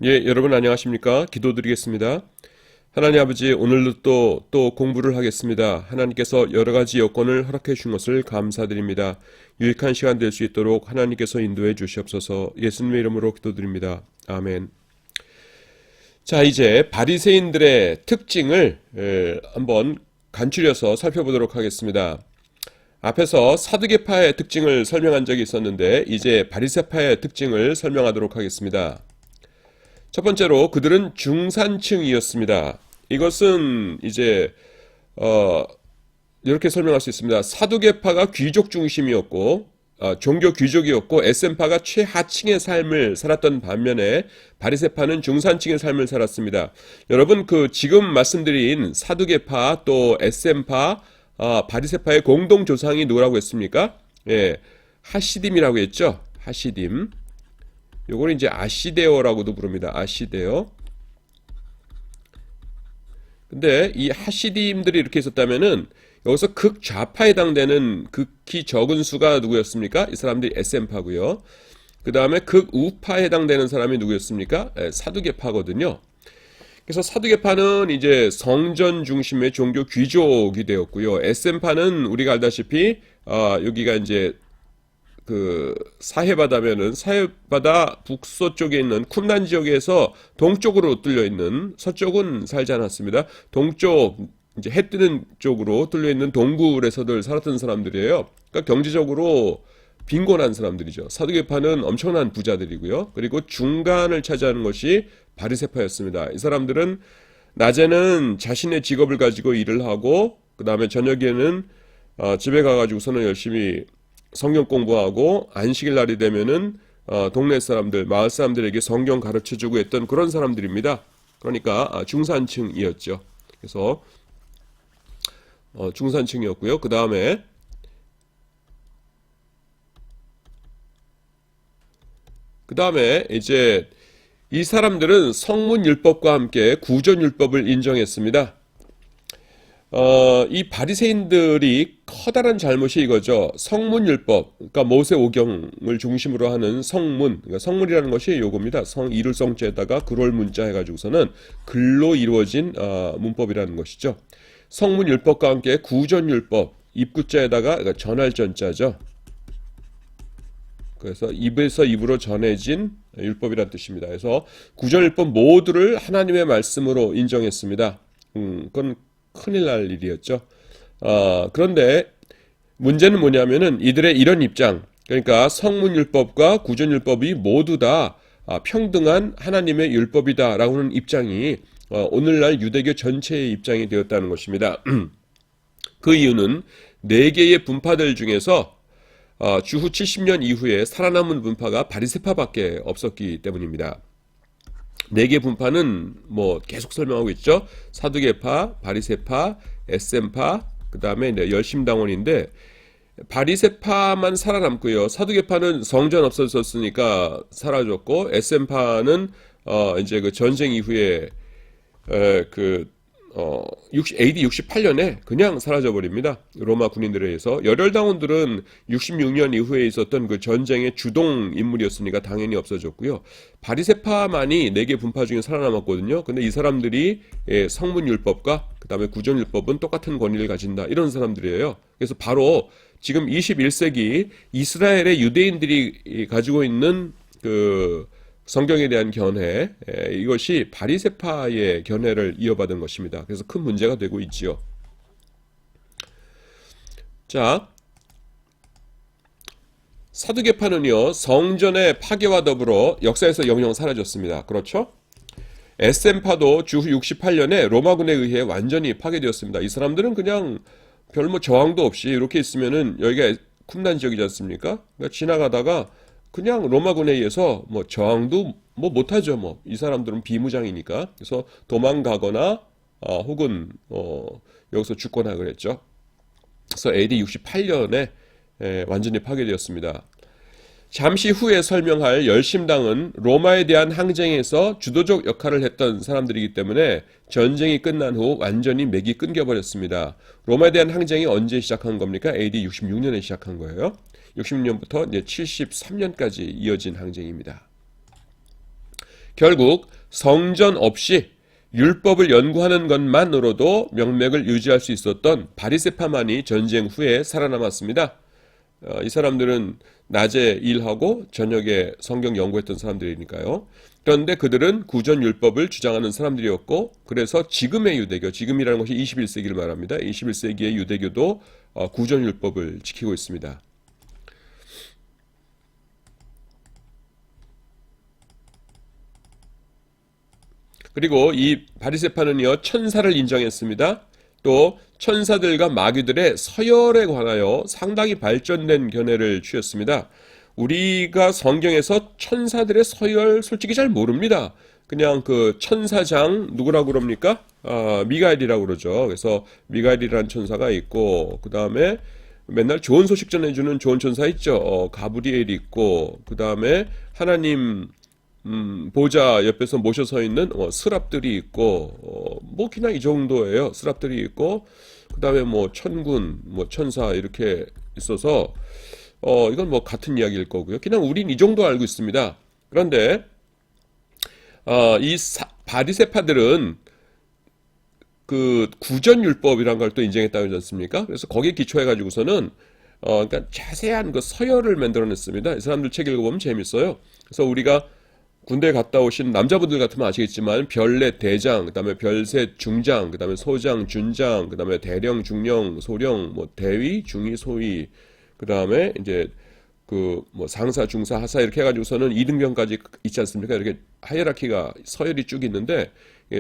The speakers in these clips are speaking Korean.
예, 여러분 안녕하십니까? 기도드리겠습니다. 하나님 아버지, 오늘도 또 공부를 하겠습니다. 하나님께서 여러 가지 여건을 허락해 주신 것을 감사드립니다. 유익한 시간 될 수 있도록 하나님께서 인도해 주시옵소서. 예수님의 이름으로 기도드립니다. 아멘. 자, 이제 바리새인들의 특징을 한번 간추려서 살펴보도록 하겠습니다. 앞에서 사두개파의 특징을 설명한 적이 있었는데 이제 바리새파의 특징을 설명하도록 하겠습니다. 첫 번째로 그들은 중산층이었습니다. 이것은 이제 이렇게 설명할 수 있습니다. 사두개파가 귀족 중심이었고 종교 귀족이었고 에센파가 최하층의 삶을 살았던 반면에 바리새파는 중산층의 삶을 살았습니다. 여러분 지금 말씀드린 사두개파 또 에센파 바리새파의 공동 조상이 누구라고 했습니까? 예, 하시딤이라고 했죠. 하시딤. 요거는 이제 아시데오라고도 부릅니다. 아시데오. 근데 이 하시딤들이 이렇게 있었다면은 여기서 극좌파에 해당되는 극히 적은 수가 누구였습니까? 이 사람들이 에센파고요. 그 다음에 극우파에 해당되는 사람이 누구였습니까? 사두개파거든요. 그래서 사두개파는 이제 성전 중심의 종교 귀족이 되었고요. 에센파는 우리가 알다시피 여기가 이제 사해바다면은 사해바다 북서쪽에 있는 쿰란 지역에서 동쪽으로 뚫려 있는, 서쪽은 살지 않았습니다. 동쪽 이제 해 뜨는 쪽으로 뚫려 있는 동굴에서들 살았던 사람들이에요. 그러니까 경제적으로 빈곤한 사람들이죠. 사두개파는 엄청난 부자들이고요. 그리고 중간을 차지하는 것이 바리새파였습니다. 이 사람들은 낮에는 자신의 직업을 가지고 일을 하고 그 다음에 저녁에는 집에 가가지고서는 열심히 성경 공부하고 안식일 날이 되면은 동네 사람들, 마을 사람들에게 성경 가르쳐주고 했던 그런 사람들입니다. 그러니까 중산층이었죠. 그래서 중산층이었고요. 그 다음에 이제 이 사람들은 성문율법과 함께 구전율법을 인정했습니다. 이 바리새인들이 커다란 잘못이 이거죠. 성문율법, 그러니까 모세오경을 중심으로 하는 성문, 그러니까 성문이라는 것이 요겁니다. 이를 성자에다가 글월 문자 해가지고서는 글로 이루어진 문법이라는 것이죠. 성문율법과 함께 구전율법, 입구자에다가 그러니까 전할 전자죠. 그래서 입에서 입으로 전해진 율법이라는 뜻입니다. 그래서 구전율법 모두를 하나님의 말씀으로 인정했습니다. 그건 큰일 날 일이었죠. 그런데 문제는 뭐냐면은 이들의 이런 입장, 그러니까 성문율법과 구전율법이 모두 다 평등한 하나님의 율법이다라고 하는 입장이 오늘날 유대교 전체의 입장이 되었다는 것입니다. 그 이유는 네 개의 분파들 중에서 주후 70년 이후에 살아남은 분파가 바리새파밖에 없었기 때문입니다. 네 개 분파는 뭐 계속 설명하고 있죠. 사두개파, 바리새파, 에센파, 그 다음에 열심당원인데 바리새파만 살아남고요. 사두개파는 성전 없어졌으니까 사라졌고 에센파는 이제 그 전쟁 이후에 AD 68년에 그냥 사라져버립니다. 로마 군인들에 의해서. 열혈당원들은 66년 이후에 있었던 그 전쟁의 주동 인물이었으니까 당연히 없어졌고요. 바리새파만이 4개 분파 중에 살아남았거든요. 근데 이 사람들이 성문율법과 그 다음에 구전율법은 똑같은 권위를 가진다. 이런 사람들이에요. 그래서 바로 지금 21세기 이스라엘의 유대인들이 가지고 있는 성경에 대한 견해, 이것이 바리새파의 견해를 이어받은 것입니다. 그래서 큰 문제가 되고 있지요. 자, 사두개파는요, 성전의 파괴와 더불어 역사에서 영영 사라졌습니다. 그렇죠? 에센파도 주후 68년에 로마군에 의해 완전히 파괴되었습니다. 이 사람들은 그냥 별 저항도 없이 이렇게 있으면은 여기가 쿰란 지역이지 않습니까? 그러니까 지나가다가 그냥 로마군에 의해서 저항도 못하죠. 이 사람들은 비무장이니까. 그래서 도망가거나 혹은 여기서 죽거나 그랬죠. 그래서 AD 68년에 완전히 파괴되었습니다. 잠시 후에 설명할 열심당은 로마에 대한 항쟁에서 주도적 역할을 했던 사람들이기 때문에 전쟁이 끝난 후 완전히 맥이 끊겨버렸습니다. 로마에 대한 항쟁이 언제 시작한 겁니까? AD 66년에 시작한 거예요. 66년부터 이제 73년까지 이어진 항쟁입니다. 결국 성전 없이 율법을 연구하는 것만으로도 명맥을 유지할 수 있었던 바리새파만이 전쟁 후에 살아남았습니다. 이 사람들은 낮에 일하고 저녁에 성경 연구했던 사람들이니까요. 그런데 그들은 구전율법을 주장하는 사람들이었고, 그래서 지금의 유대교, 지금이라는 것이 21세기를 말합니다. 21세기의 유대교도 구전율법을 지키고 있습니다. 그리고 이 바리새파는요, 천사를 인정했습니다. 또 천사들과 마귀들의 서열에 관하여 상당히 발전된 견해를 취했습니다. 우리가 성경에서 천사들의 서열 솔직히 잘 모릅니다. 그냥 그 천사장 누구라고 그럽니까? 미가엘이라고 그러죠. 그래서 미가엘이라는 천사가 있고, 그 다음에 맨날 좋은 소식 전해주는 좋은 천사 있죠. 가브리엘이 있고, 그 다음에 하나님 보좌 옆에서 모셔 서 있는 스랍들이 있고, 뭐 그냥 이 정도예요. 스랍들이 있고, 그 다음에 뭐 천군, 뭐 천사 이렇게 있어서 이건 뭐 같은 이야기일 거고요. 그냥 우린 이 정도 알고 있습니다. 그런데 이 바리새파들은 그 구전율법이란 걸 또 인정했다고 하지 않습니까? 그래서 거기에 기초해 가지고서는 그러니까 자세한 그 서열을 만들어냈습니다. 이 사람들 책 읽어보면 재밌어요. 그래서 우리가 군대 갔다 오신 남자분들 같으면 아시겠지만 별넷 대장, 그다음에 별셋 중장, 그다음에 소장, 준장, 그다음에 대령, 중령, 소령, 뭐 대위, 중위, 소위, 그다음에 이제 그 뭐 상사, 중사, 하사 이렇게 해가지고서는 2등병까지 있지 않습니까? 이렇게 하이라키가 서열이 쭉 있는데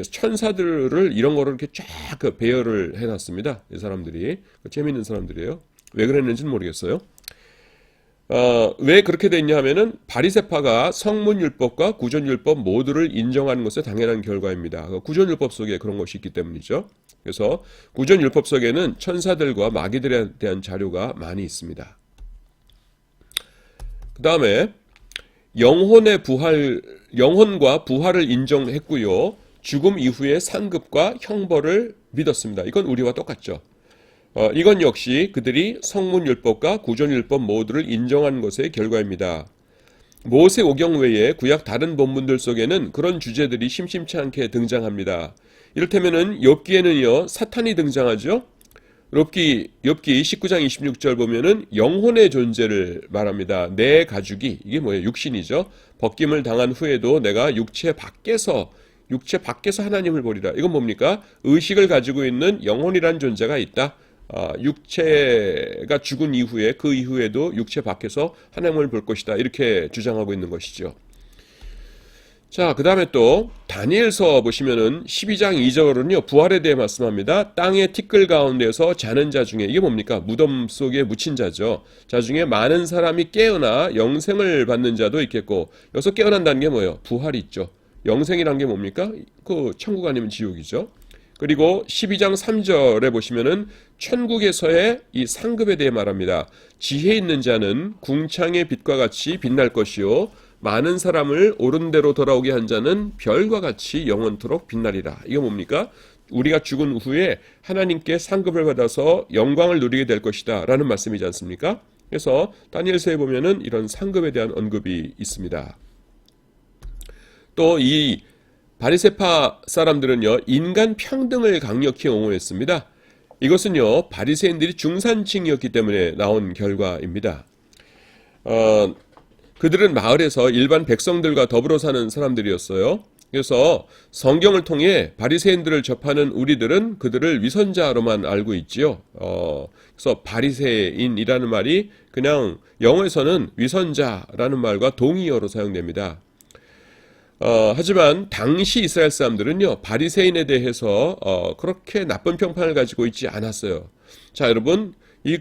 천사들을 이런 거를 이렇게 쫙 그 배열을 해놨습니다. 이 사람들이 재미있는 사람들이에요. 왜 그랬는지는 모르겠어요. 왜 그렇게 됐냐 하면은 바리새파가 성문율법과 구전율법 모두를 인정하는 것에 당연한 결과입니다. 구전율법 속에 그런 것이 있기 때문이죠. 그래서 구전율법 속에는 천사들과 마귀들에 대한 자료가 많이 있습니다. 그 다음에 영혼과 부활을 인정했고요. 죽음 이후의 상급과 형벌을 믿었습니다. 이건 우리와 똑같죠. 이건 역시 그들이 성문율법과 구전율법 모두를 인정한 것의 결과입니다. 모세오경 외에 구약 다른 본문들 속에는 그런 주제들이 심심치 않게 등장합니다. 이를테면은 욥기에는요, 사탄이 등장하죠. 욥기 19장 26절 보면은 영혼의 존재를 말합니다. 내 가죽이, 이게 뭐예요? 육신이죠. 벗김을 당한 후에도 내가 육체 밖에서 하나님을 보리라. 이건 뭡니까? 의식을 가지고 있는 영혼이란 존재가 있다. 육체가 죽은 이후에 그 이후에도 육체 밖에서 하나님을 볼 것이다. 이렇게 주장하고 있는 것이죠. 자, 그 다음에 또 다니엘서 보시면은 12장 2절은요, 부활에 대해 말씀합니다. 땅의 티끌 가운데서 자는 자 중에, 이게 뭡니까? 무덤 속에 묻힌 자죠. 자 중에 많은 사람이 깨어나 영생을 받는 자도 있겠고, 여기서 깨어난다는 게 뭐예요? 부활이 있죠. 영생이란 게 뭡니까? 그 천국 아니면 지옥이죠. 그리고 12장 3절에 보시면은 천국에서의 이 상급에 대해 말합니다. 지혜 있는 자는 궁창의 빛과 같이 빛날 것이요, 많은 사람을 옳은 대로 돌아오게 한 자는 별과 같이 영원토록 빛나리라. 이거 뭡니까? 우리가 죽은 후에 하나님께 상급을 받아서 영광을 누리게 될 것이다 라는 말씀이지 않습니까? 그래서 다니엘서에 보면은 이런 상급에 대한 언급이 있습니다. 또 이 바리새파 사람들은요, 인간 평등을 강력히 옹호했습니다. 이것은요, 바리새인들이 중산층이었기 때문에 나온 결과입니다. 그들은 마을에서 일반 백성들과 더불어 사는 사람들이었어요. 그래서 성경을 통해 바리새인들을 접하는 우리들은 그들을 위선자로만 알고 있지요. 그래서 바리새인이라는 말이 그냥 영어에서는 위선자라는 말과 동의어로 사용됩니다. 하지만 당시 이스라엘 사람들은요, 바리새인에 대해서 그렇게 나쁜 평판을 가지고 있지 않았어요. 자, 여러분,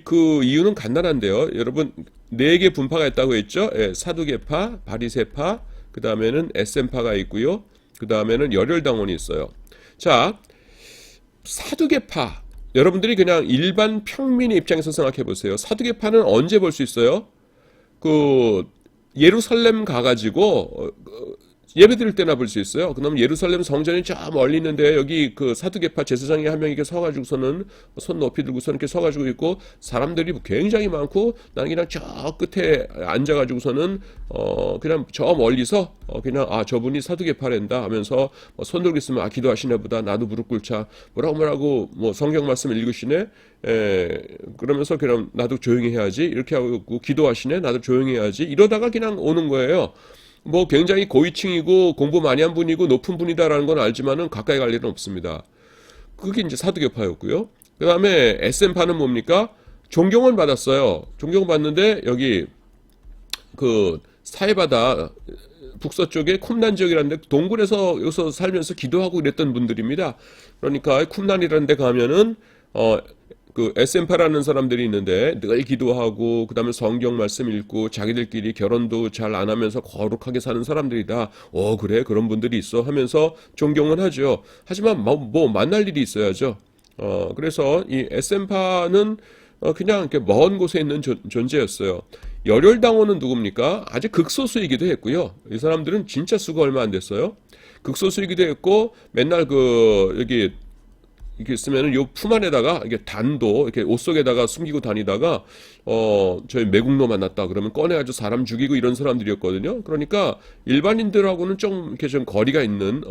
그 이유는 간단한데요. 여러분, 4개 분파가 있다고 했죠. 예, 사두개파, 바리새파, 그 다음에는 에셈파가 있고요. 그 다음에는 열혈당원이 있어요. 자, 사두개파, 여러분들이 그냥 일반 평민의 입장에서 생각해 보세요. 사두개파는 언제 볼 수 있어요? 그 예루살렘 가가지고 예배 드릴 때나 볼 수 있어요. 그러면 예루살렘 성전이 저 멀리 있는데 여기 그 사두개파 제사장이 한 명이 이렇게 서가지고서는 손 높이 들고서 이렇게 서가지고 있고 사람들이 굉장히 많고 나는 그냥 저 끝에 앉아가지고서는 그냥 저 멀리서 그냥 저분이 사두개파랜다 하면서 손 들고 있으면 기도하시나 보다 나도 무릎 꿇자 뭐라고 뭐 성경 말씀 읽으시네 그러면서 그냥 나도 조용히 해야지 이렇게 하고 기도하시네 나도 조용히 해야지 이러다가 그냥 오는 거예요. 뭐 굉장히 고위층이고 공부 많이 한 분이고 높은 분이다라는 건 알지만은 가까이 갈 일은 없습니다. 그게 이제 사두개파였고요. 그 다음에 SM파는 뭡니까? 존경은 받았어요. 존경 받는데 여기 그 사해바다 북서쪽에 쿰난 지역이라는데 동굴에서 여기서 살면서 기도하고 이랬던 분들입니다. 그러니까 쿰난이라는 데 가면은 그 SM파라는 사람들이 있는데 늘 기도하고 그 다음에 성경 말씀 읽고 자기들끼리 결혼도 잘 안 하면서 거룩하게 사는 사람들이다. 그래 그런 분들이 있어 하면서 존경은 하죠. 하지만 뭐 만날 일이 있어야죠. 그래서 이 SM파는 그냥 이렇게 먼 곳에 있는 존재였어요. 열혈당원은 누굽니까? 아주 극소수이기도 했고요. 이 사람들은 진짜 수가 얼마 안 됐어요. 극소수이기도 했고 맨날 여기 이렇게 있으면은 요 품 안에다가 이게 단도 이렇게 옷 속에다가 숨기고 다니다가 저희 매국노 만났다 그러면 꺼내가지고 사람 죽이고 이런 사람들이었거든요. 그러니까 일반인들하고는 좀 이렇게 좀 거리가 있는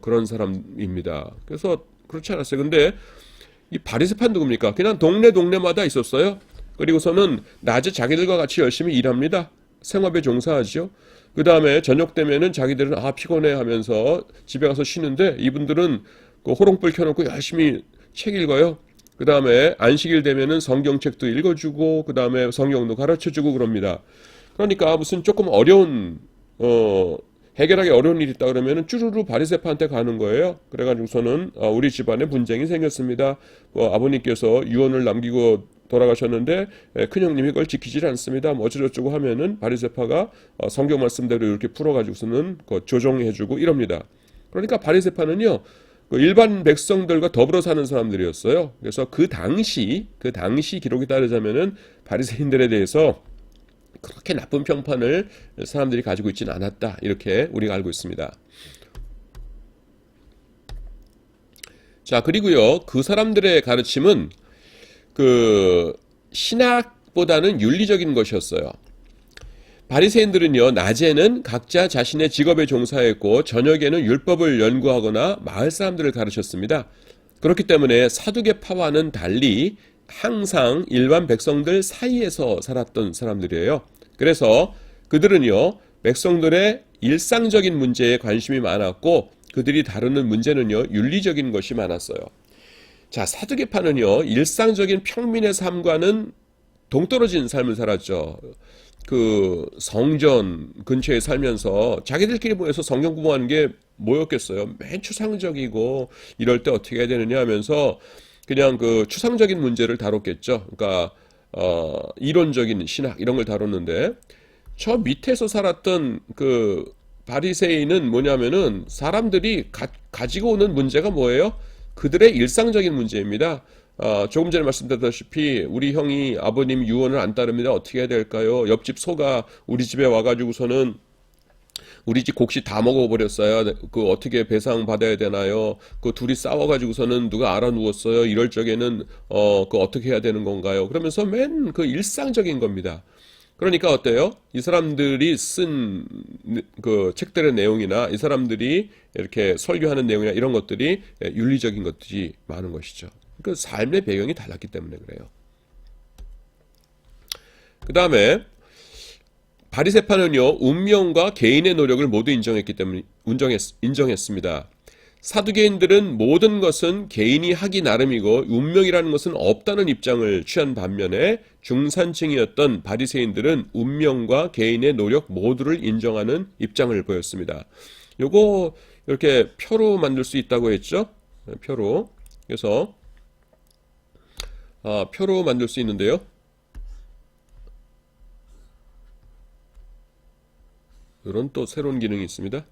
그런 사람입니다. 그래서 그렇지 않았어요. 근데 이 바리새파 누굽니까? 그냥 동네마다 있었어요. 그리고서는 낮에 자기들과 같이 열심히 일합니다. 생업에 종사하죠. 그 다음에 저녁 되면은 자기들은 피곤해 하면서 집에 가서 쉬는데 이분들은 그 호롱불 켜놓고 열심히 책 읽어요. 그 다음에 안식일 되면은 성경책도 읽어주고 그 다음에 성경도 가르쳐주고 그럽니다. 그러니까 무슨 조금 어려운 해결하기 어려운 일이 있다 그러면은 쭈루루 바리새파한테 가는 거예요. 그래가지고서는 우리 집안에 분쟁이 생겼습니다. 아버님께서 유언을 남기고 돌아가셨는데 큰형님이 그걸 지키질 않습니다. 뭐 어쩌고저쩌고 하면은 바리새파가 성경 말씀대로 이렇게 풀어가지고서는 조정해주고 이럽니다. 그러니까 바리새파는요. 그 일반 백성들과 더불어 사는 사람들이었어요. 그래서 그 당시 기록에 따르자면은 바리새인들에 대해서 그렇게 나쁜 평판을 사람들이 가지고 있지는 않았다. 이렇게 우리가 알고 있습니다. 자, 그리고요. 그 사람들의 가르침은 그 신학보다는 윤리적인 것이었어요. 바리새인들은요, 낮에는 각자 자신의 직업에 종사했고 저녁에는 율법을 연구하거나 마을 사람들을 가르쳤습니다. 그렇기 때문에 사두개파와는 달리 항상 일반 백성들 사이에서 살았던 사람들이에요. 그래서 그들은요, 백성들의 일상적인 문제에 관심이 많았고 그들이 다루는 문제는요, 윤리적인 것이 많았어요. 자, 사두개파는요, 일상적인 평민의 삶과는 동떨어진 삶을 살았죠. 그 성전 근처에 살면서 자기들끼리 모여서 성경 공부하는 게 뭐였겠어요? 맨 추상적이고 이럴 때 어떻게 해야 되느냐 하면서 그냥 그 추상적인 문제를 다뤘겠죠. 그러니까 이론적인 신학 이런 걸 다뤘는데 저 밑에서 살았던 그 바리새인은 뭐냐면은 사람들이 가지고 오는 문제가 뭐예요? 그들의 일상적인 문제입니다. 조금 전에 말씀드렸다시피 우리 형이 아버님 유언을 안 따릅니다. 어떻게 해야 될까요? 옆집 소가 우리 집에 와가지고서는 우리 집 곡식 다 먹어버렸어요. 그 어떻게 배상 받아야 되나요? 그 둘이 싸워가지고서는 누가 알아 누웠어요. 이럴 적에는 그 어떻게 해야 되는 건가요? 그러면서 맨 그 일상적인 겁니다. 그러니까 어때요? 이 사람들이 쓴 그 책들의 내용이나 이 사람들이 이렇게 설교하는 내용이나 이런 것들이 윤리적인 것들이 많은 것이죠. 그 삶의 배경이 달랐기 때문에 그래요. 그 다음에 바리새파는요 운명과 개인의 노력을 모두 인정했기 때문에 인정했습니다. 사두개인들은 모든 것은 개인이 하기 나름이고 운명이라는 것은 없다는 입장을 취한 반면에 중산층이었던 바리새인들은 운명과 개인의 노력 모두를 인정하는 입장을 보였습니다. 요거 이렇게 표로 만들 수 있다고 했죠? 표로. 그래서 표로 만들 수 있는데요. 이런 또 새로운 기능이 있습니다.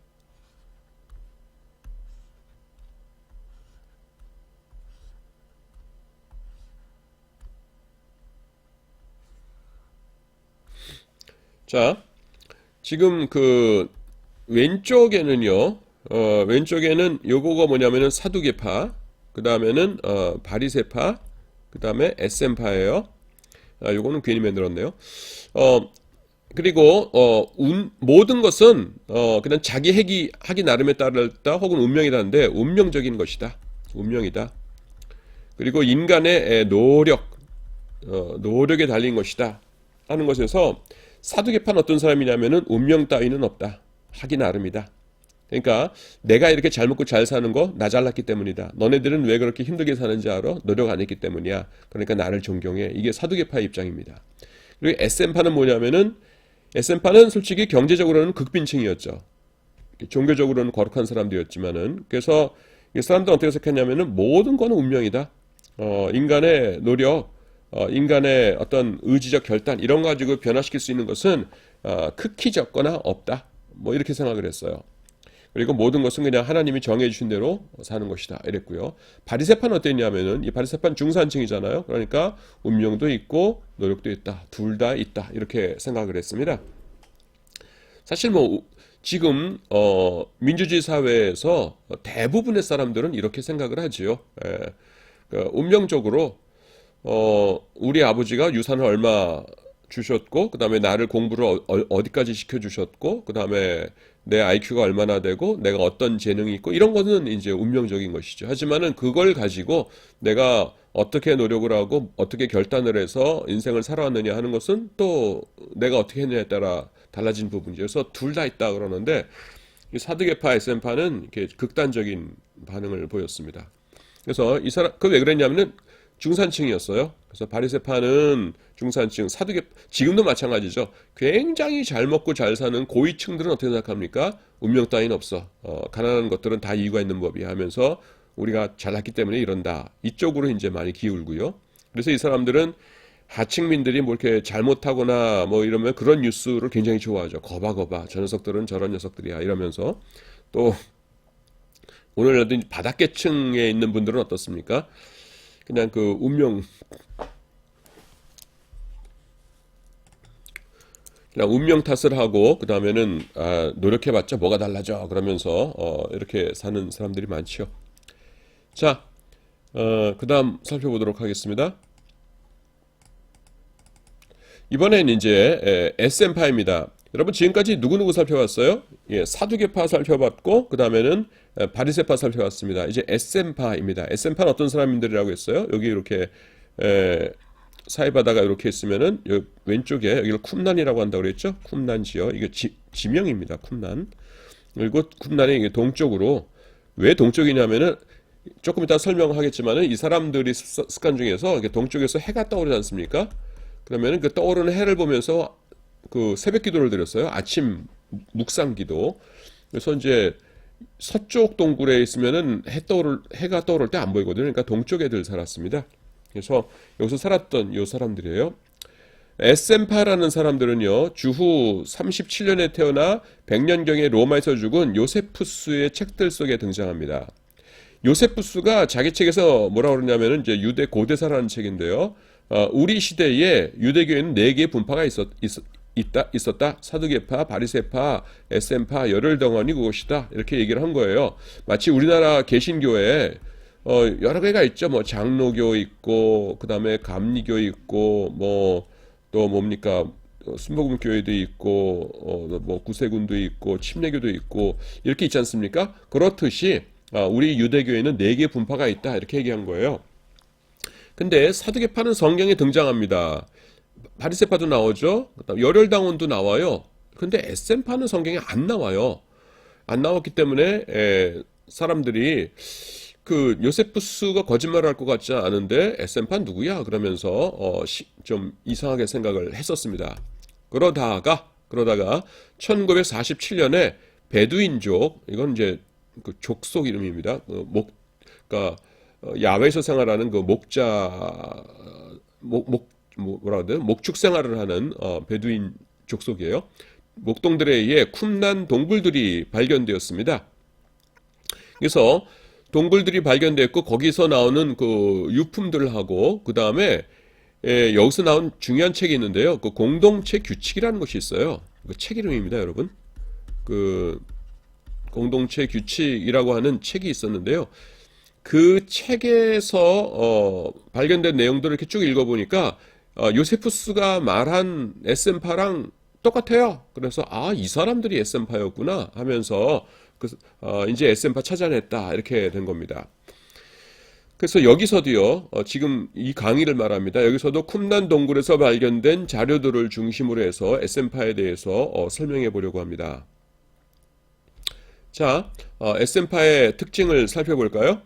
자, 지금 그 왼쪽에는요, 왼쪽에는 요거가 뭐냐면은 사두개파, 그 다음에는 바리새파, 그 다음에 에셈파예요. 요거는 괜히 만들었네요. 어, 그리고 모든 것은 그냥 자기 하기 나름에 따르다 혹은 운명이다는데 운명적인 것이다. 운명이다. 그리고 인간의 노력에 달린 것이다 하는 것에서 사두개파는 어떤 사람이냐면은 운명 따위는 없다. 하기 나름이다. 그러니까 내가 이렇게 잘 먹고 잘 사는 거 나 잘났기 때문이다. 너네들은 왜 그렇게 힘들게 사는지 알아? 노력 안 했기 때문이야. 그러니까 나를 존경해. 이게 사두개파의 입장입니다. 그리고 SM파는 뭐냐면은 SM파는 솔직히 경제적으로는 극빈층이었죠. 종교적으로는 거룩한 사람들이었지만은 그래서 이 사람들은 어떻게 생각했냐면은 모든 거는 운명이다. 인간의 노력, 인간의 어떤 의지적 결단 이런 거 가지고 변화시킬 수 있는 것은 극히 적거나 없다. 뭐 이렇게 생각을 했어요. 그리고 모든 것은 그냥 하나님이 정해 주신 대로 사는 것이다. 이랬고요. 바리새파는 어땠냐면은 이 바리새파는 중산층이잖아요. 그러니까 운명도 있고 노력도 있다. 둘 다 있다. 이렇게 생각을 했습니다. 사실 뭐 지금 민주주의 사회에서 대부분의 사람들은 이렇게 생각을 하지요. 예. 그러니까 운명적으로 우리 아버지가 유산을 얼마 주셨고, 그 다음에 나를 공부를 어디까지 시켜주셨고, 그 다음에 내 IQ가 얼마나 되고, 내가 어떤 재능이 있고, 이런 거는 이제 운명적인 것이죠. 하지만은 그걸 가지고 내가 어떻게 노력을 하고, 어떻게 결단을 해서 인생을 살아왔느냐 하는 것은 또 내가 어떻게 했느냐에 따라 달라진 부분이죠. 그래서 둘 다 있다 그러는데, 이 사두개파 SM파는 이렇게 극단적인 반응을 보였습니다. 그래서 이 사람, 그 왜 그랬냐면은 중산층이었어요. 그래서 바리새파는 중산층, 지금도 마찬가지죠. 굉장히 잘 먹고 잘 사는 고위층들은 어떻게 생각합니까? 운명 따위는 없어. 가난한 것들은 다 이유가 있는 법이야 하면서 우리가 잘났기 때문에 이런다. 이쪽으로 이제 많이 기울고요. 그래서 이 사람들은 하층민들이 뭐 이렇게 잘못하거나 뭐 이러면 그런 뉴스를 굉장히 좋아하죠. 거봐. 저 녀석들은 저런 녀석들이야. 이러면서 또 오늘날도 바닥계층에 있는 분들은 어떻습니까? 그냥 그 그냥 운명 탓을 하고 그 다음에는 노력해봤자 뭐가 달라져 그러면서 이렇게 사는 사람들이 많지요. 자, 그 다음 살펴보도록 하겠습니다. 이번엔 이제 SM파입니다. 여러분 지금까지 누구누구 살펴봤어요? 예, 사두개파 살펴봤고 그 다음에는 바리새파 살펴봤습니다. 이제 SM파입니다. SM파는 어떤 사람들이라고 했어요? 여기 이렇게 사이바다가 이렇게 있으면은 여기 왼쪽에 여기를 쿰난이라고 한다고 그랬죠? 쿰난지요. 이게 지명입니다. 쿰난. 그리고 쿰난이 이게 동쪽으로 왜 동쪽이냐면은 조금 이따 설명하겠지만은 이 사람들이 습관 중에서 이렇게 동쪽에서 해가 떠오르지 않습니까? 그러면은 그 떠오르는 해를 보면서 그 새벽 기도를 드렸어요. 아침 묵상 기도. 그래서 이제 서쪽 동굴에 있으면은 해가 떠오를 때 안 보이거든요. 그러니까 동쪽 애들 살았습니다. 그래서 여기서 살았던 요 사람들이에요. 에셈파라는 사람들은요, 주후 37년에 태어나 100년경에 로마에서 죽은 요세푸스의 책들 속에 등장합니다. 요세푸스가 자기 책에서 뭐라 그러냐면은 이제 유대 고대사라는 책인데요. 우리 시대에 유대교에는 4개의 분파가 있었다. 사두개파, 바리새파, SM파, 열혈덩어니 그것이다. 이렇게 얘기를 한 거예요. 마치 우리나라 개신교에 여러 개가 있죠. 뭐 장로교 있고, 그 다음에 감리교 있고, 뭐 또 뭡니까? 순복음교회도 있고, 뭐 구세군도 있고, 침례교도 있고 이렇게 있지 않습니까? 그렇듯이 우리 유대교에는 4개의 분파가 있다. 이렇게 얘기한 거예요. 근데 사두개파는 성경에 등장합니다. 바리새파도 나오죠. 그다음 열혈당원도 나와요. 근데 SM파는 성경에 안 나와요. 안 나왔기 때문에 사람들이 그 요세푸스가 거짓말을 할 것 같지 않은데 SM파 누구야? 그러면서 좀 이상하게 생각을 했었습니다. 그러다가 1947년에 베두인족, 이건 이제 그 족속 이름입니다. 그러니까 야외에서 생활하는 그 뭐라 그래야 돼? 목축 생활을 하는 베두인 족속이에요. 목동들에 의해 쿰난 동굴들이 발견되었습니다. 그래서 동굴들이 발견됐고 거기서 나오는 그 유품들하고 그 다음에 여기서 나온 중요한 책이 있는데요. 그 공동체 규칙이라는 것이 있어요. 그 책 이름입니다, 여러분. 그 공동체 규칙이라고 하는 책이 있었는데요. 그 책에서 발견된 내용들을 이렇게 쭉 읽어보니까 요세푸스가 말한 에센파랑 똑같아요. 그래서 이 사람들이 에센파였구나 하면서 이제 에센파 찾아냈다 이렇게 된 겁니다. 그래서 여기서도요, 지금 이 강의를 말합니다. 여기서도 쿰난 동굴에서 발견된 자료들을 중심으로 해서 에센파에 대해서 설명해 보려고 합니다. 자, 에센파의 특징을 살펴볼까요?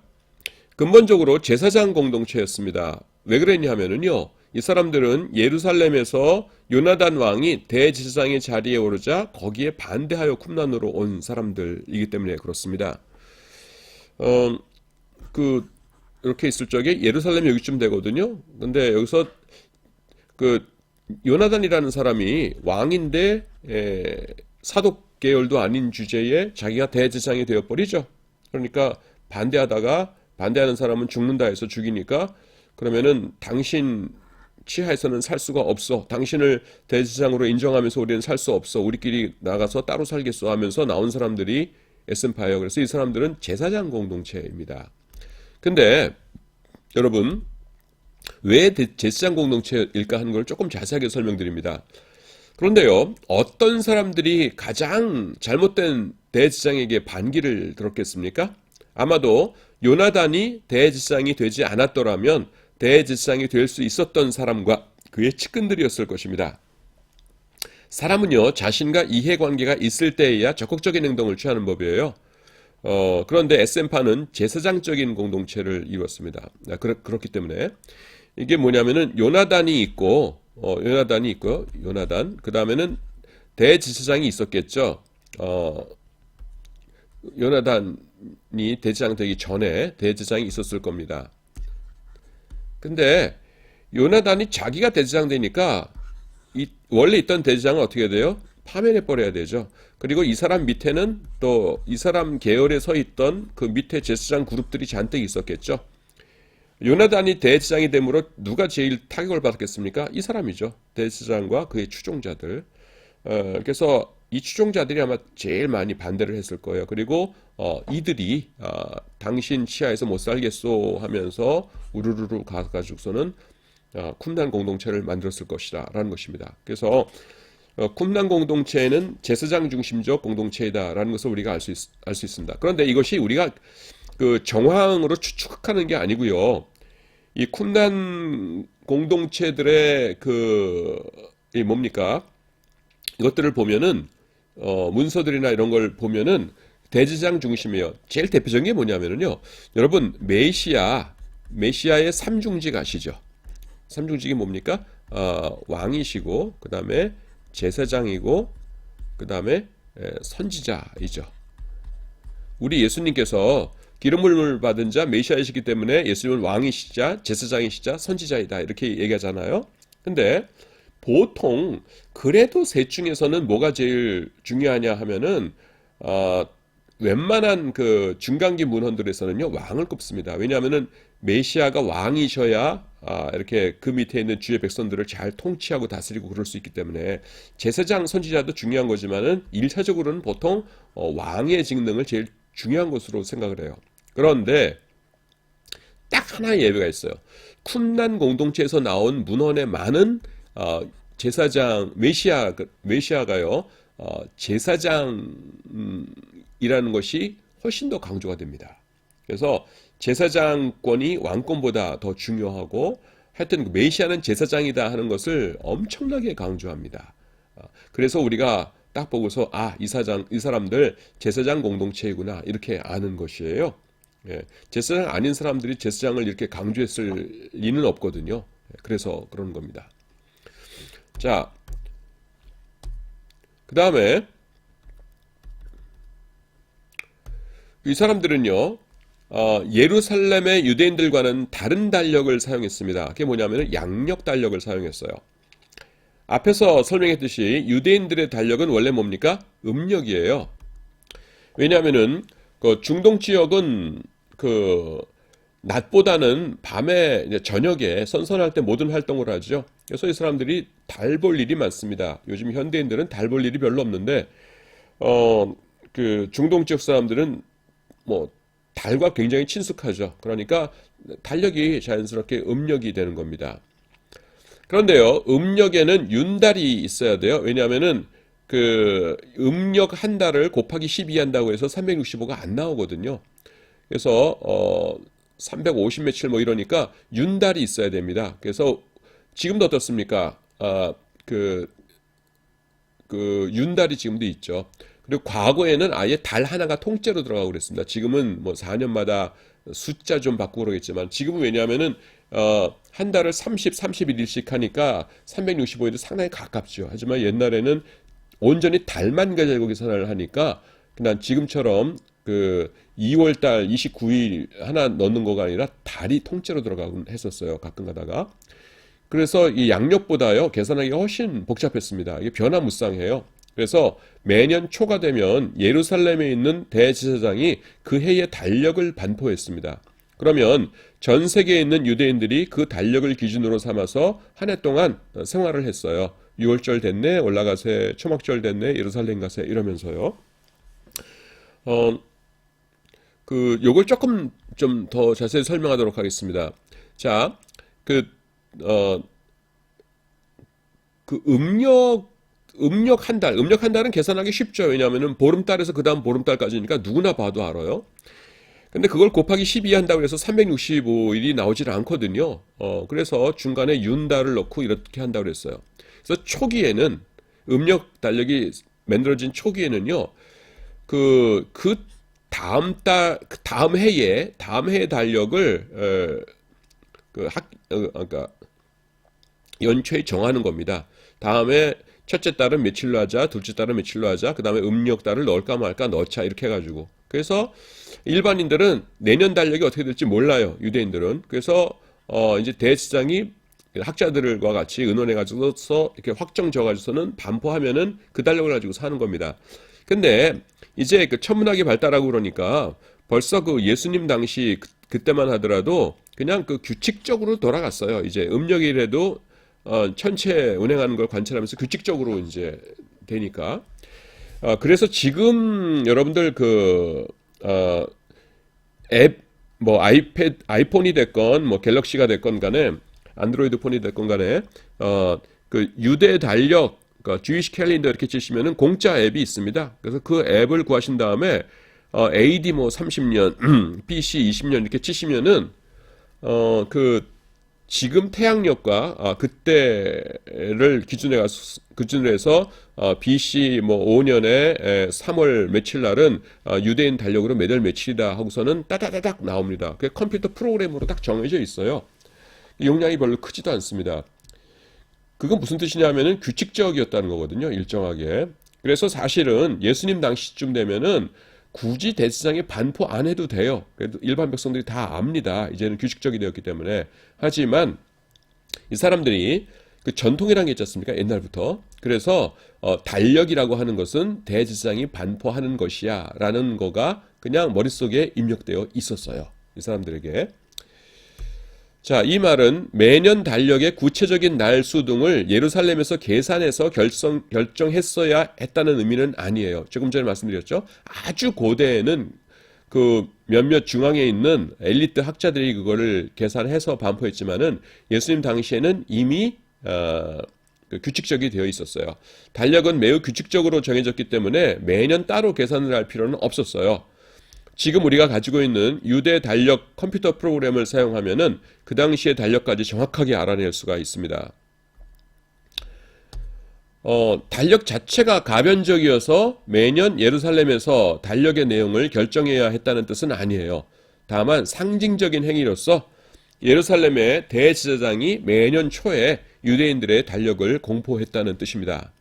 근본적으로 제사장 공동체였습니다. 왜 그랬냐 하면은요, 이 사람들은 예루살렘에서 요나단 왕이 대제사장의 자리에 오르자 거기에 반대하여 쿰난으로 온 사람들이기 때문에 그렇습니다. 이렇게 있을 적에 예루살렘이 여기쯤 되거든요. 근데 여기서 요나단이라는 사람이 왕인데 사독 계열도 아닌 주제에 자기가 대제사장이 되어버리죠. 그러니까 반대하는 사람은 죽는다 해서 죽이니까 그러면은 당신 치하에서는 살 수가 없어. 당신을 대제사장으로 인정하면서 우리는 살 수 없어. 우리끼리 나가서 따로 살겠어 하면서 나온 사람들이 에센파예요. 그래서 이 사람들은 제사장 공동체입니다. 근데 여러분 왜 제사장 공동체일까 하는 걸 조금 자세하게 설명드립니다. 그런데요, 어떤 사람들이 가장 잘못된 대제사장에게 반기를 들었겠습니까? 아마도 요나단이 대제사장이 되지 않았더라면 대제사장이 될 수 있었던 사람과 그의 측근들이었을 것입니다. 사람은요, 자신과 이해관계가 있을 때에야 적극적인 행동을 취하는 법이에요. 그런데 에센파는 제사장적인 공동체를 이루었습니다. 그렇기 때문에 이게 뭐냐면은 요나단이 있고, 요나단, 그 다음에는 대제사장이 있었겠죠. 요나단이 대제사장 되기 전에 대제사장이 있었을 겁니다. 근데 요나단이 자기가 대제사장 되니까 원래 있던 대제사장은 어떻게 돼요? 파면해 버려야 되죠. 그리고 이 사람 밑에는 또 이 사람 계열에 서 있던 그 밑에 제사장 그룹들이 잔뜩 있었겠죠. 요나단이 대제사장이 되므로 누가 제일 타격을 받았겠습니까? 이 사람이죠. 대제사장과 그의 추종자들. 그래서 이 추종자들이 아마 제일 많이 반대를 했을 거예요. 그리고 이들이 당신 치하에서 못 살겠소 하면서 우르르르 가가지고서는 쿰난 공동체를 만들었을 것이다 라는 것입니다. 그래서 쿰난 공동체는 제사장 중심적 공동체이다라는 것을 우리가 알 수 있습니다. 그런데 이것이 우리가 그 정황으로 추측하는 게 아니고요. 이 쿰난 공동체들의 이 뭡니까? 이것들을 보면은 문서들이나 이런 걸 보면은 대제사장 중심이에요. 제일 대표적인 게 뭐냐면은요. 여러분 메시아의 삼중직 아시죠? 삼중직이 뭡니까? 왕이시고 그 다음에 제사장이고 그 다음에 선지자이죠. 우리 예수님께서 기름 부음을 받은 자 메시아이시기 때문에 예수님은 왕이시자 제사장이시자 선지자이다 이렇게 얘기하잖아요. 근데 보통 그래도 셋 중에서는 뭐가 제일 중요하냐 하면은 웬만한 그 중간기 문헌들에서는요 왕을 꼽습니다. 왜냐하면은 메시아가 왕이셔야 이렇게 그 밑에 있는 주의 백성들을 잘 통치하고 다스리고 그럴 수 있기 때문에 제사장 선지자도 중요한 거지만은 일차적으로는 보통 왕의 직능을 제일 중요한 것으로 생각을 해요. 그런데 딱 하나의 예외가 있어요. 쿰난 공동체에서 나온 문헌에 많은 제사장 메시아가요 제사장이라는 것이 훨씬 더 강조가 됩니다. 그래서 제사장권이 왕권보다 더 중요하고 하여튼 메시아는 제사장이다 하는 것을 엄청나게 강조합니다. 그래서 우리가 딱 보고서 이 사람들 제사장 공동체이구나 이렇게 아는 것이에요. 예, 제사장 아닌 사람들이 제사장을 이렇게 강조했을 리는 없거든요. 그래서 그런 겁니다. 자, 그 다음에 이 사람들은요 예루살렘의 유대인들과는 다른 달력을 사용했습니다. 그게 뭐냐면 양력 달력을 사용했어요. 앞에서 설명했듯이 유대인들의 달력은 원래 뭡니까? 음력이에요. 왜냐하면은 그 중동 지역은 그 낮보다는 밤에 저녁에 선선할 때 모든 활동을 하죠. 그래서 이 사람들이 달 볼 일이 많습니다. 요즘 현대인들은 달 볼 일이 별로 없는데 그 중동 지역 사람들은 뭐 달과 굉장히 친숙하죠. 그러니까 달력이 자연스럽게 음력이 되는 겁니다. 그런데요, 음력에는 윤달이 있어야 돼요. 왜냐하면은 그 음력 한 달을 곱하기 12 한다고 해서 365가 안 나오거든요. 그래서 350 며칠 뭐 이러니까 윤달이 있어야 됩니다. 그래서 지금도 어떻습니까? 그 윤달이 지금도 있죠. 그리고 과거에는 아예 달 하나가 통째로 들어가고 그랬습니다. 지금은 뭐 4년마다 숫자 좀 바꾸고 그러겠지만 지금은 왜냐하면은 한 달을 30, 31일씩 하니까 365일도 상당히 가깝죠. 하지만 옛날에는 온전히 달만 가지고 계산을 하니까 그냥 지금처럼 그 2월 달 29일 하나 넣는 거가 아니라 달이 통째로 들어가곤 했었어요. 가끔 가다가. 그래서 이 양력보다요, 계산하기가 훨씬 복잡했습니다. 이게 변화무쌍해요. 그래서 매년 초가 되면 예루살렘에 있는 대제사장이 그 해의 달력을 반포했습니다. 그러면 전 세계에 있는 유대인들이 그 달력을 기준으로 삼아서 한 해 동안 생활을 했어요. 6월절 됐네, 올라가세, 초막절 됐네, 예루살렘 가세, 이러면서요. 어, 요걸 조금 좀 더 자세히 설명하도록 하겠습니다. 자, 그, 어, 그 음력 한 달은 계산하기 쉽죠. 왜냐하면은 보름달에서 그 다음 보름달까지니까 누구나 봐도 알아요. 근데 그걸 곱하기 12 한다고 해서 365일이 나오질 않거든요. 그래서 중간에 윤달을 넣고 이렇게 한다고 그랬어요. 그래서 초기에는 음력 달력이 만들어진 초기에는요. 그 다음 해에 달력을 그러니까 연초에 정하는 겁니다. 다음에 첫째 달은 며칠로 하자, 둘째 달은 며칠로 하자, 그 다음에 음력 달을 넣을까 말까 넣자 이렇게 해가지고. 그래서 일반인들은 내년 달력이 어떻게 될지 몰라요. 유대인들은. 그래서 이제 대제사장이 학자들과 같이 의논해가지고서 이렇게 확정 져가지고서는 반포하면은 그 달력을 가지고 사는 겁니다. 근데 이제 그 천문학이 발달하고 그러니까 벌써 그 예수님 당시 그때만 하더라도 그냥 그 규칙적으로 돌아갔어요. 이제 음력이라도 천체 운행하는 걸 관찰하면서 규칙적으로 이제 되니까. 그래서 지금 여러분들 뭐 아이폰이 됐건, 뭐 갤럭시가 됐건 간에, 안드로이드 폰이 됐건 간에, 그 유대 달력, 그러니까 주이시 캘린더 이렇게 치시면은 공짜 앱이 있습니다. 그래서 그 앱을 구하신 다음에, AD 뭐 30년, BC 20년 이렇게 치시면은, 그 지금 태양력과 그때를 기준으로 해서 BC 뭐 5년에 3월 며칠 날은 유대인 달력으로 매달 며칠이다 하고서는 따다다닥 나옵니다. 그게 컴퓨터 프로그램으로 딱 정해져 있어요. 용량이 별로 크지도 않습니다. 그건 무슨 뜻이냐면은 규칙적이었다는 거거든요. 일정하게. 그래서 사실은 예수님 당시쯤 되면은 굳이 대제사장이 반포 안 해도 돼요. 그래도 일반 백성들이 다 압니다. 이제는 규칙적이 되었기 때문에. 하지만 이 사람들이 그 전통이라는 게 있지 않습니까? 옛날부터. 그래서 달력이라고 하는 것은 대제사장이 반포하는 것이야 라는 거가 그냥 머릿속에 입력되어 있었어요. 이 사람들에게. 자, 이 말은 매년 달력의 구체적인 날수 등을 예루살렘에서 계산해서 결정했어야 했다는 의미는 아니에요. 조금 전에 말씀드렸죠. 아주 고대에는 그 몇몇 중앙에 있는 엘리트 학자들이 그거를 계산해서 반포했지만은 예수님 당시에는 이미 규칙적이 되어 있었어요. 달력은 매우 규칙적으로 정해졌기 때문에 매년 따로 계산을 할 필요는 없었어요. 지금 우리가 가지고 있는 유대 달력 컴퓨터 프로그램을 사용하면은 그 당시의 달력까지 정확하게 알아낼 수가 있습니다. 달력 자체가 가변적이어서 매년 예루살렘에서 달력의 내용을 결정해야 했다는 뜻은 아니에요. 다만 상징적인 행위로서 예루살렘의 대제사장이 매년 초에 유대인들의 달력을 공포했다는 뜻입니다.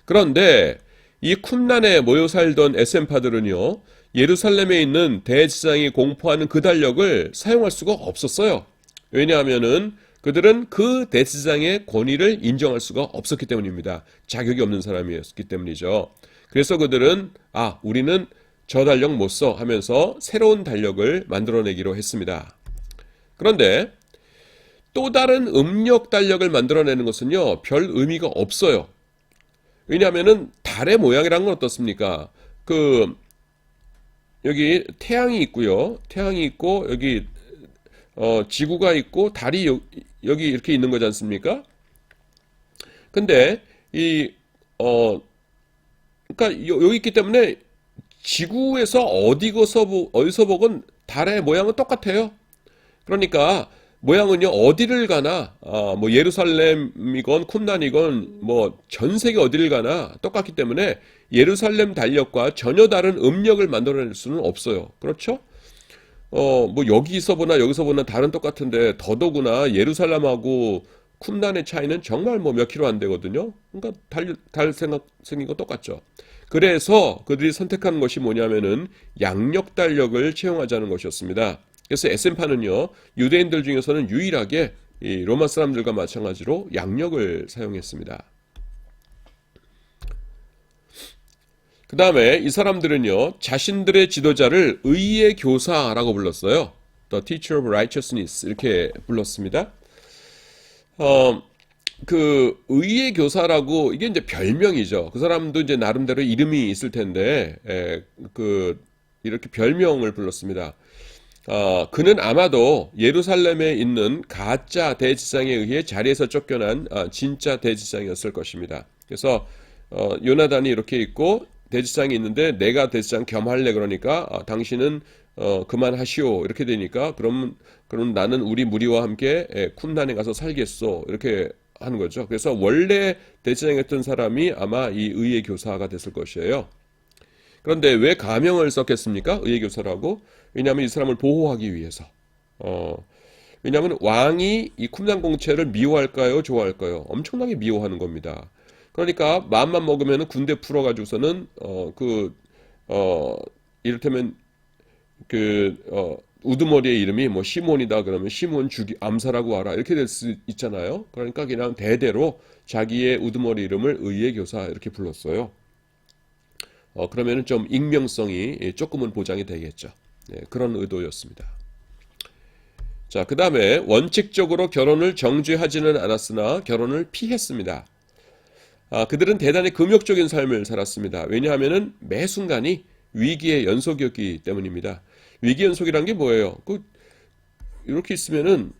그런데 이 쿰란에 모여 살던 에센파들은요, 예루살렘에 있는 대제사장이 공포하는 그 달력을 사용할 수가 없었어요. 왜냐하면은 그들은 그 대제사장의 권위를 인정할 수가 없었기 때문입니다. 자격이 없는 사람이었기 때문이죠. 그래서 그들은 우리는 저 달력 못 써 하면서 새로운 달력을 만들어내기로 했습니다. 그런데 또 다른 음력 달력을 만들어내는 것은요, 별 의미가 없어요. 왜냐하면은 달의 모양이란 건 어떻습니까? 그 여기 태양이 있고요. 태양이 있고 여기 지구가 있고 달이 여기 이렇게 있는 거지 않습니까? 근데 그러니까 여기 있기 때문에 지구에서 어디서 보건 달의 모양은 똑같아요. 그러니까 모양은요 어디를 가나 뭐 예루살렘이건 쿰란이건 뭐 전 세계 어디를 가나 똑같기 때문에 예루살렘 달력과 전혀 다른 음력을 만들어낼 수는 없어요. 그렇죠? 뭐 여기서 보나 여기서 보나 달은 똑같은데 더더구나 예루살렘하고 쿰란의 차이는 정말 뭐 몇 킬로 안 되거든요. 그러니까 달 생긴 거 똑같죠. 그래서 그들이 선택한 것이 뭐냐면은 양력 달력을 채용하자는 것이었습니다. 그래서 에센파는요 유대인들 중에서는 유일하게 이 로마 사람들과 마찬가지로 양력을 사용했습니다. 그 다음에 이 사람들은요 자신들의 지도자를 의의 교사라고 불렀어요. The Teacher of Righteousness 이렇게 불렀습니다. 그 의의 교사라고 이게 이제 별명이죠. 그 사람도 이제 나름대로 이름이 있을 텐데 그 이렇게 별명을 불렀습니다. 그는 아마도 예루살렘에 있는 가짜 대지상에 의해 자리에서 쫓겨난 진짜 대지상이었을 것입니다. 그래서 요나단이 이렇게 있고 대지상이 있는데 내가 대지상 겸할래 그러니까 당신은 그만하시오 이렇게 되니까 그럼 나는 우리 무리와 함께 쿰란에 가서 살겠소 이렇게 하는 거죠. 그래서 원래 대지상에 있던 사람이 아마 이 의의 교사가 됐을 것이에요. 그런데 왜 가명을 썼겠습니까? 의의 교사라고? 왜냐하면 이 사람을 보호하기 위해서. 왜냐하면 왕이 이 쿰란 공채를 미워할까요? 좋아할까요? 엄청나게 미워하는 겁니다. 그러니까 마음만 먹으면 군대 풀어가지고서는 이를테면 우두머리의 이름이 뭐 시몬이다 그러면 시몬 암살하고 와라 이렇게 될 수 있잖아요. 그러니까 그냥 대대로 자기의 우두머리 이름을 의의 교사 이렇게 불렀어요. 그러면은 좀 익명성이 조금은 보장이 되겠죠. 네, 그런 의도였습니다. 자, 그 다음에 원칙적으로 결혼을 정죄하지는 않았으나 결혼을 피했습니다. 그들은 대단히 금욕적인 삶을 살았습니다. 왜냐하면은 매 순간이 위기의 연속이었기 때문입니다. 위기 연속이란 게 뭐예요? 이렇게 있으면은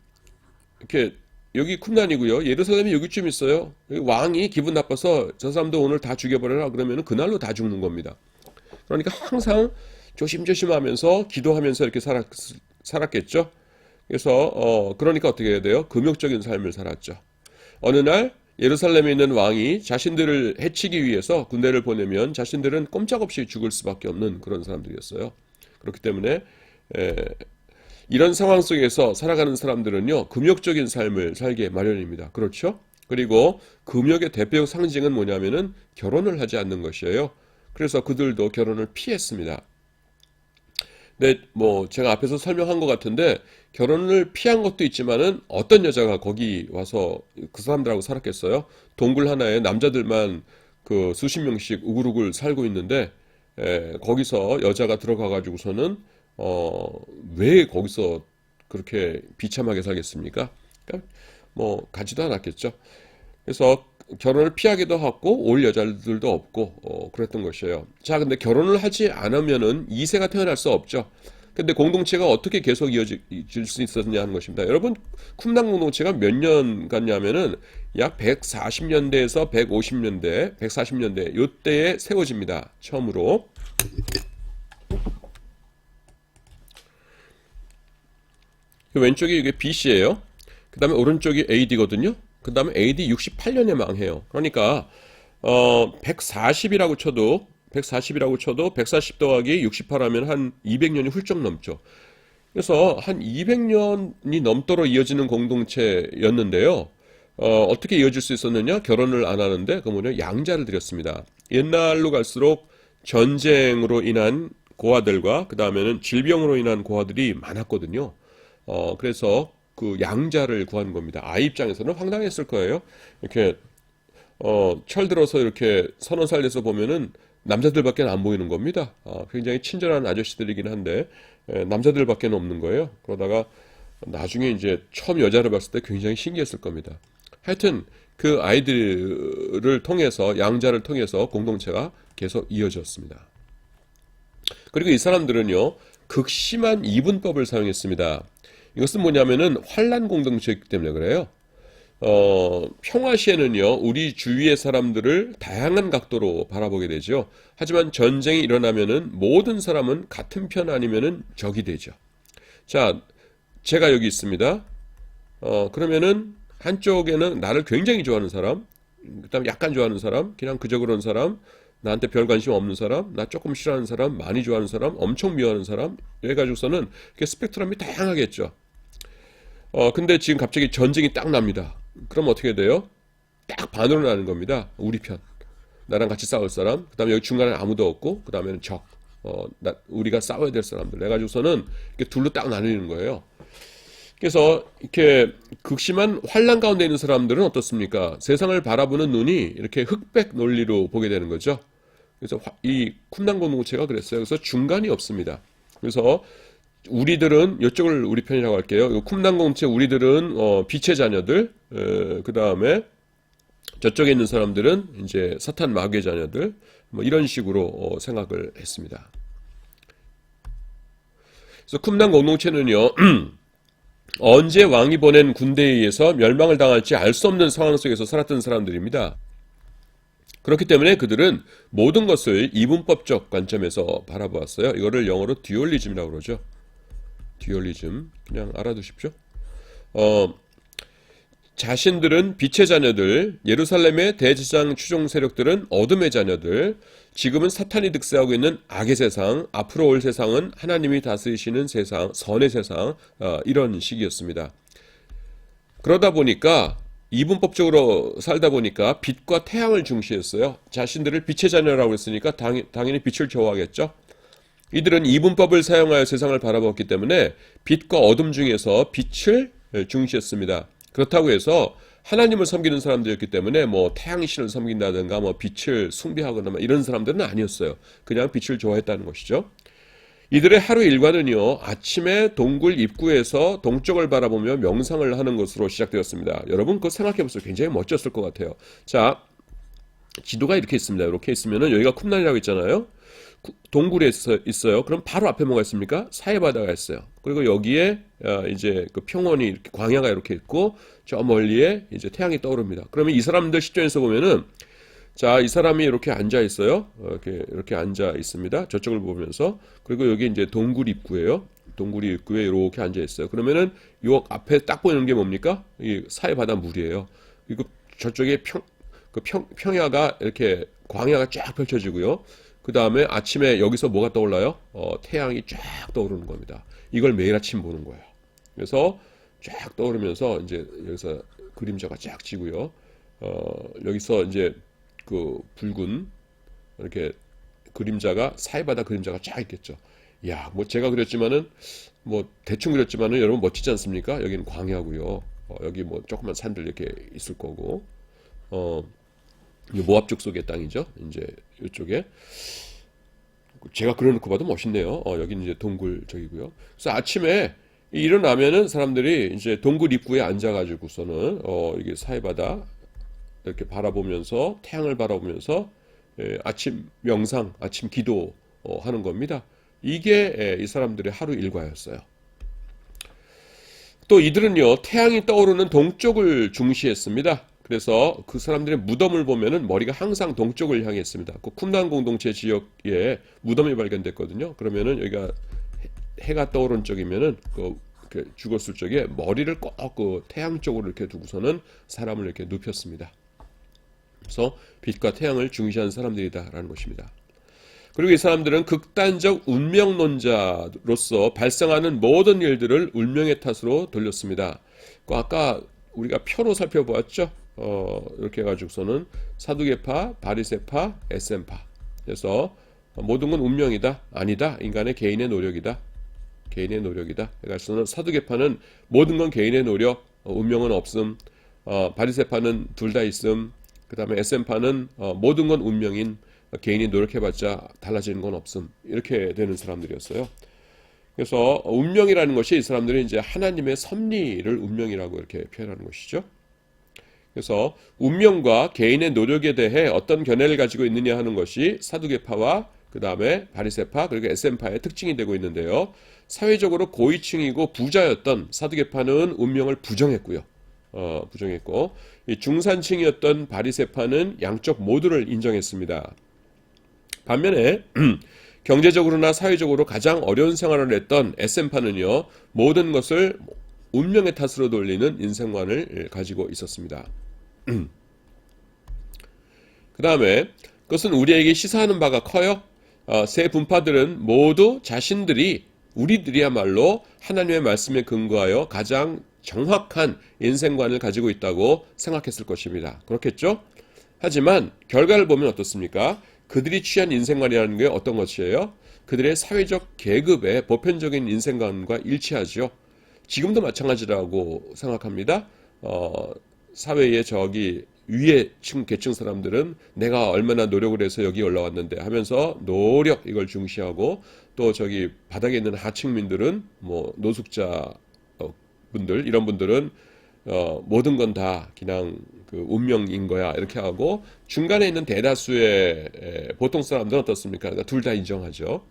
이렇게 여기 쿰란이고요. 예루살렘이 여기쯤 있어요. 왕이 기분 나빠서 저 사람도 오늘 다 죽여버려라 그러면은 그날로 다 죽는 겁니다. 그러니까 항상 조심조심하면서 기도하면서 이렇게 살았겠죠. 그래서 그러니까 어떻게 해야 돼요? 금욕적인 삶을 살았죠. 어느 날 예루살렘에 있는 왕이 자신들을 해치기 위해서 군대를 보내면 자신들은 꼼짝없이 죽을 수밖에 없는 그런 사람들이었어요. 그렇기 때문에 이런 상황 속에서 살아가는 사람들은요 금욕적인 삶을 살게 마련입니다. 그렇죠? 그리고 금욕의 대표적 상징은 뭐냐면은 결혼을 하지 않는 것이에요. 그래서 그들도 결혼을 피했습니다. 근데 뭐 제가 앞에서 설명한 것 같은데 결혼을 피한 것도 있지만은 어떤 여자가 거기 와서 그 사람들하고 살았겠어요? 동굴 하나에 남자들만 그 수십 명씩 우글우글 살고 있는데 거기서 여자가 들어가 가지고서는 왜 거기서 그렇게 비참하게 살겠습니까? 그러니까 뭐 가지도 않았겠죠. 그래서 결혼을 피하기도 하고 올 여자들도 없고 그랬던 것이에요. 자, 근데 결혼을 하지 않으면은 2세가 태어날 수 없죠. 근데 공동체가 어떻게 계속 이어질 수 있었냐 하는 것입니다. 여러분, 쿰란 공동체가 몇 년 갔냐면은 약 140년대에서 150년대, 140년대 요때에 세워집니다. 처음으로. 왼쪽이 이게 BC예요. 그 다음에 오른쪽이 AD거든요. 그 다음에 AD 68년에 망해요. 그러니까 140이라고 쳐도 140 더하기 68 하면 한 200년이 훌쩍 넘죠. 그래서 한 200년이 넘도록 이어지는 공동체였는데요. 어떻게 이어질 수 있었느냐? 결혼을 안 하는데 그 뭐냐? 양자를 드렸습니다. 옛날로 갈수록 전쟁으로 인한 고아들과 그 다음에는 질병으로 인한 고아들이 많았거든요. 그래서 그 양자를 구하는 겁니다. 아이 입장에서는 황당했을 거예요. 이렇게 철들어서 이렇게 선원살려서 보면은 남자들밖에 안 보이는 겁니다. 굉장히 친절한 아저씨들이긴 한데 남자들밖에 없는 거예요. 그러다가 나중에 이제 처음 여자를 봤을 때 굉장히 신기했을 겁니다. 하여튼 그 아이들을 통해서 양자를 통해서 공동체가 계속 이어졌습니다. 그리고 이 사람들은요, 극심한 이분법을 사용했습니다. 이것은 뭐냐면은 환란 공동체이기 때문에 그래요. 평화 시에는요, 우리 주위의 사람들을 다양한 각도로 바라보게 되죠. 하지만 전쟁이 일어나면은 모든 사람은 같은 편 아니면은 적이 되죠. 자, 제가 여기 있습니다. 그러면은 한쪽에는 나를 굉장히 좋아하는 사람, 그다음에 약간 좋아하는 사람, 그냥 그저 그런 사람, 나한테 별 관심 없는 사람, 나 조금 싫어하는 사람, 많이 좋아하는 사람, 엄청 미워하는 사람, 이래 가지고서는 스펙트럼이 다양하겠죠. 근데 지금 갑자기 전쟁이 딱 납니다. 그럼 어떻게 돼요? 딱 반으로 나는 겁니다. 우리 편. 나랑 같이 싸울 사람, 그 다음에 여기 중간에 아무도 없고, 그 다음에는 적. 우리가 싸워야 될 사람들. 해가지고서는 이렇게 둘로 딱 나뉘는 거예요. 그래서 이렇게 극심한 환란 가운데 있는 사람들은 어떻습니까? 세상을 바라보는 눈이 이렇게 흑백 논리로 보게 되는 거죠. 그래서 이 쿰난 공동체가 그랬어요. 그래서 중간이 없습니다. 그래서 우리들은 이쪽을 우리 편이라고 할게요. 쿰난 공동체 우리들은 빛의 자녀들, 그 다음에 저쪽에 있는 사람들은 이제 사탄 마귀의 자녀들, 뭐 이런 식으로 생각을 했습니다. 그래서 쿰난 공동체는요. 언제 왕이 보낸 군대에 의해서 멸망을 당할지 알 수 없는 상황 속에서 살았던 사람들입니다. 그렇기 때문에 그들은 모든 것을 이분법적 관점에서 바라보았어요. 이거를 영어로 듀얼리즘이라고 그러죠. 듀얼리즘, 그냥 알아두십시오. 자신들은 빛의 자녀들, 예루살렘의 대제사장 추종 세력들은 어둠의 자녀들, 지금은 사탄이 득세하고 있는 악의 세상, 앞으로 올 세상은 하나님이 다스리시는 세상, 선의 세상, 이런 식이었습니다. 그러다 보니까 이분법적으로 살다 보니까 빛과 태양을 중시했어요. 자신들을 빛의 자녀라고 했으니까 당연히 빛을 좋아하겠죠. 이들은 이분법을 사용하여 세상을 바라봤기 때문에 빛과 어둠 중에서 빛을 중시했습니다. 그렇다고 해서 하나님을 섬기는 사람들이었기 때문에 뭐 태양신을 섬긴다든가 뭐 빛을 숭배하거나 이런 사람들은 아니었어요. 그냥 빛을 좋아했다는 것이죠. 이들의 하루 일과는요, 아침에 동굴 입구에서 동쪽을 바라보며 명상을 하는 것으로 시작되었습니다. 여러분 그거 생각해 보세요. 굉장히 멋졌을 것 같아요. 자, 지도가 이렇게 있습니다. 이렇게 있으면은 여기가 쿰난이라고 있잖아요. 동굴에 있어요. 그럼 바로 앞에 뭐가 있습니까? 사해바다가 있어요. 그리고 여기에 이제 그 평원이 이렇게 광야가 이렇게 있고 저 멀리에 이제 태양이 떠오릅니다. 그러면 이 사람들 시점에서 보면은 자, 이 사람이 이렇게 앉아 있어요. 이렇게 앉아 있습니다. 저쪽을 보면서. 그리고 여기 이제 동굴 입구예요. 동굴 입구에 이렇게 앉아 있어요. 그러면은 요 앞에 딱 보이는 게 뭡니까? 이 사해바다 물이에요. 그리고 저쪽에 평야가 이렇게 광야가 쫙 펼쳐지고요. 그 다음에 아침에 여기서 뭐가 떠올라요? 태양이 쫙 떠오르는 겁니다. 이걸 매일 아침 보는 거예요. 그래서 쫙 떠오르면서 이제 여기서 그림자가 쫙 지고요. 여기서 이제 그 붉은 이렇게 그림자가 사해바다 그림자가 쫙 있겠죠. 야, 뭐 제가 그렸지만은 뭐 대충 그렸지만은 여러분 멋지지 않습니까? 여기는 광야고요. 여기 뭐 조그만 산들 이렇게 있을 거고. 모압족 속의 땅이죠. 이제 이쪽에 제가 그려놓고 봐도 멋있네요. 여기는 이제 동굴 저기고요. 그래서 아침에 일어나면은 사람들이 이제 동굴 입구에 앉아가지고서는 이게 사해바다 이렇게 바라보면서 태양을 바라보면서 아침 명상, 아침 기도 하는 겁니다. 이게 이 사람들의 하루 일과였어요. 또 이들은요, 태양이 떠오르는 동쪽을 중시했습니다. 그래서 그 사람들의 무덤을 보면은 머리가 항상 동쪽을 향해 있습니다. 그 쿰난 공동체 지역에 무덤이 발견됐거든요. 그러면은 여기가 해가 떠오른 쪽이면은 그 죽었을 적에 머리를 꼭 그 태양 쪽으로 이렇게 두고서는 사람을 이렇게 눕혔습니다. 그래서 빛과 태양을 중시한 사람들이다라는 것입니다. 그리고 이 사람들은 극단적 운명론자로서 발생하는 모든 일들을 운명의 탓으로 돌렸습니다. 아까 우리가 표로 살펴보았죠. 이렇게 해가지고서는 사두개파, 바리새파, 에셈파. 그래서 모든 건 운명이다, 아니다, 인간의 개인의 노력이다, 개인의 노력이다. 그래서 사두개파는 모든 건 개인의 노력, 운명은 없음. 바리새파는 둘 다 있음. 그 다음에 에셈파는 모든 건 운명인, 개인이 노력해봤자 달라지는 건 없음. 이렇게 되는 사람들이었어요. 그래서 운명이라는 것이 이 사람들이 이제 하나님의 섭리를 운명이라고 이렇게 표현하는 것이죠. 그래서 운명과 개인의 노력에 대해 어떤 견해를 가지고 있느냐 하는 것이 사두개파와 그 다음에 바리새파 그리고 에센파의 특징이 되고 있는데요. 사회적으로 고위층이고 부자였던 사두개파는 운명을 부정했고요. 부정했고 이 중산층이었던 바리새파는 양쪽 모두를 인정했습니다. 반면에 경제적으로나 사회적으로 가장 어려운 생활을 했던 에센파는요, 모든 것을 운명의 탓으로 돌리는 인생관을 가지고 있었습니다. 그 다음에 그것은 우리에게 시사하는 바가 커요. 세 분파들은 모두 자신들이 우리들이야말로 하나님의 말씀에 근거하여 가장 정확한 인생관을 가지고 있다고 생각했을 것입니다. 그렇겠죠? 하지만 결과를 보면 어떻습니까? 그들이 취한 인생관이라는 게 어떤 것이에요? 그들의 사회적 계급의 보편적인 인생관과 일치하죠. 지금도 마찬가지라고 생각합니다. 사회의 저기 위에 계층 사람들은 내가 얼마나 노력을 해서 여기 올라왔는데 하면서 노력 이걸 중시하고 또 저기 바닥에 있는 하층민들은 뭐 노숙자 분들 이런 분들은 모든 건 다 그냥 그 운명인 거야 이렇게 하고 중간에 있는 대다수의 보통 사람들은 어떻습니까? 그러니까 둘 다 인정하죠.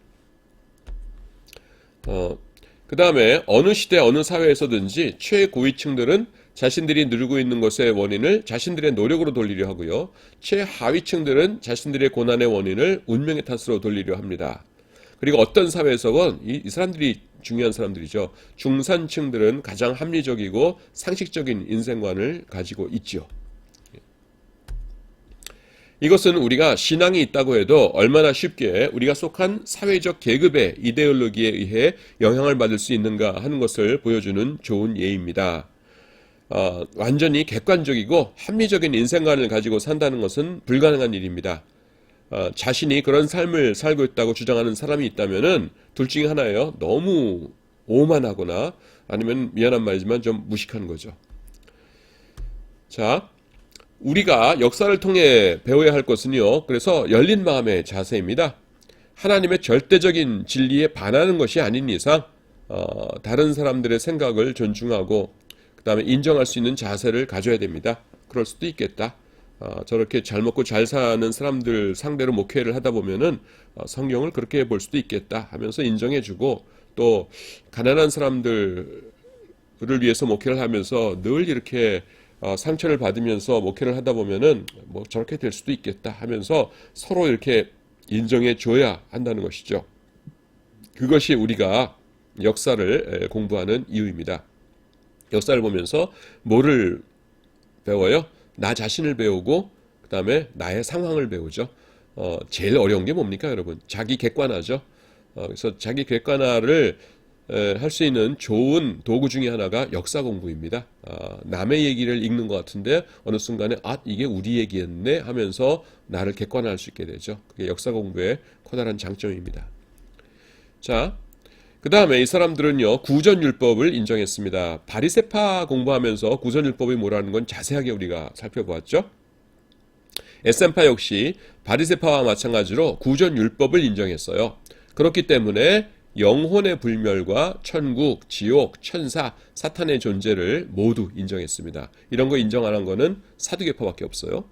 그 다음에 어느 시대 어느 사회에서든지 최고위층들은 자신들이 누리고 있는 것의 원인을 자신들의 노력으로 돌리려 하고요. 최하위층들은 자신들의 고난의 원인을 운명의 탓으로 돌리려 합니다. 그리고 어떤 사회에서건 이 사람들이 중요한 사람들이죠. 중산층들은 가장 합리적이고 상식적인 인생관을 가지고 있죠. 이것은 우리가 신앙이 있다고 해도 얼마나 쉽게 우리가 속한 사회적 계급의 이데올로기에 의해 영향을 받을 수 있는가 하는 것을 보여주는 좋은 예입니다. 완전히 객관적이고 합리적인 인생관을 가지고 산다는 것은 불가능한 일입니다. 자신이 그런 삶을 살고 있다고 주장하는 사람이 있다면은 둘 중에 하나예요. 너무 오만하거나 아니면 미안한 말이지만 좀 무식한 거죠. 자, 우리가 역사를 통해 배워야 할 것은요. 그래서 열린 마음의 자세입니다. 하나님의 절대적인 진리에 반하는 것이 아닌 이상 다른 사람들의 생각을 존중하고 그 다음에 인정할 수 있는 자세를 가져야 됩니다. 그럴 수도 있겠다. 저렇게 잘 먹고 잘 사는 사람들 상대로 목회를 하다 보면은 성경을 그렇게 볼 수도 있겠다 하면서 인정해주고 또 가난한 사람들을 위해서 목회를 하면서 늘 이렇게 상처를 받으면서 목회를 하다 보면은 뭐 저렇게 될 수도 있겠다 하면서 서로 이렇게 인정해 줘야 한다는 것이죠. 그것이 우리가 역사를 공부하는 이유입니다. 역사를 보면서 뭐를 배워요? 나 자신을 배우고 그 다음에 나의 상황을 배우죠. 제일 어려운 게 뭡니까 여러분? 자기 객관화죠. 그래서 자기 객관화를 할 수 있는 좋은 도구 중에 하나가 역사 공부입니다. 남의 얘기를 읽는 것 같은데 어느 순간에 이게 우리 얘기였네 하면서 나를 객관화할 수 있게 되죠. 그게 역사 공부의 커다란 장점입니다. 자, 그 다음에 이 사람들은요 구전율법을 인정했습니다. 바리새파 공부하면서 구전율법이 뭐라는 건 자세하게 우리가 살펴보았죠. 에센파 역시 바리새파와 마찬가지로 구전율법을 인정했어요. 그렇기 때문에 영혼의 불멸과 천국, 지옥, 천사, 사탄의 존재를 모두 인정했습니다. 이런 거 인정 안 한 거는 사두개파밖에 없어요.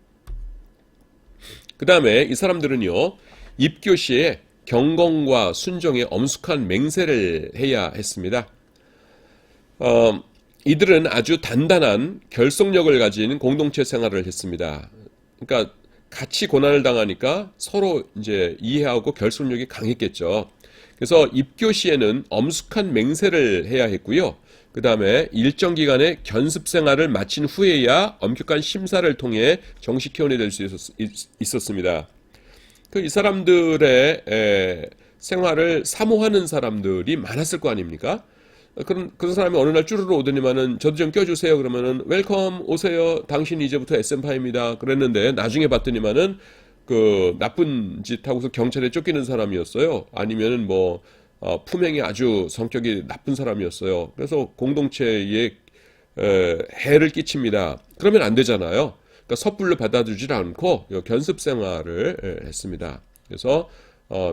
그 다음에 이 사람들은요 입교시에 경건과 순종의 엄숙한 맹세를 해야 했습니다. 이들은 아주 단단한 결속력을 가진 공동체 생활을 했습니다. 그러니까 같이 고난을 당하니까 서로 이제 이해하고 결속력이 강했겠죠. 그래서 입교 시에는 엄숙한 맹세를 해야 했고요. 그 다음에 일정 기간의 견습 생활을 마친 후에야 엄격한 심사를 통해 정식 회원이 될 수 있었습니다. 이 사람들의 생활을 사모하는 사람들이 많았을 거 아닙니까? 그런 사람이 어느 날 쭈르르 오더니만은 저도 좀 껴주세요. 그러면은 웰컴 오세요. 당신 이제부터 에센파입니다. 그랬는데 나중에 봤더니만은 그 나쁜 짓 하고서 경찰에 쫓기는 사람이었어요. 아니면은 뭐 품행이 아주 성격이 나쁜 사람이었어요. 그래서 공동체에 해를 끼칩니다. 그러면 안 되잖아요. 그러니까 섣불로 받아주질 않고 견습 생활을 했습니다. 그래서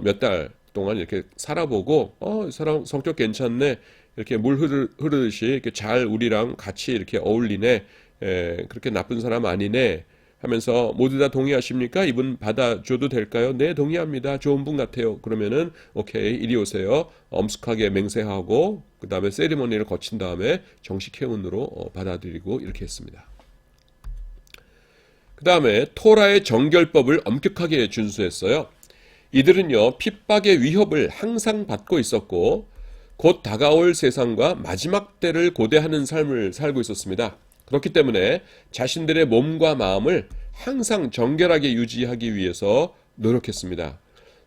몇 달 동안 이렇게 살아보고 이 사람 성격 괜찮네. 이렇게 물 흐르듯이 이렇게 잘 우리랑 같이 이렇게 어울리네. 그렇게 나쁜 사람 아니네. 하면서 모두 다 동의하십니까? 이분 받아줘도 될까요? 네, 동의합니다. 좋은 분 같아요. 그러면은 오케이, 이리 오세요. 엄숙하게 맹세하고 그 다음에 세리머니를 거친 다음에 정식 회원으로 받아들이고 이렇게 했습니다. 그 다음에 토라의 정결법을 엄격하게 준수했어요. 이들은요, 핍박의 위협을 항상 받고 있었고 곧 다가올 세상과 마지막 때를 고대하는 삶을 살고 있었습니다. 그렇기 때문에 자신들의 몸과 마음을 항상 정결하게 유지하기 위해서 노력했습니다.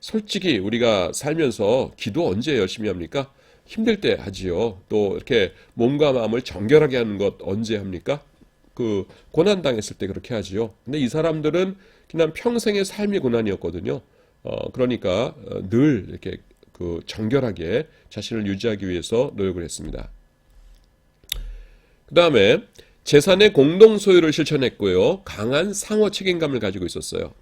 솔직히 우리가 살면서 기도 언제 열심히 합니까? 힘들 때 하지요. 또 이렇게 몸과 마음을 정결하게 하는 것 언제 합니까? 그 고난당했을 때 그렇게 하지요. 근데 이 사람들은 그냥 평생의 삶의 고난이었거든요. 그러니까 늘 이렇게 그 정결하게 자신을 유지하기 위해서 노력을 했습니다. 그 다음에 재산의 공동 소유를 실천했고요. 강한 상호 책임감을 가지고 있었어요.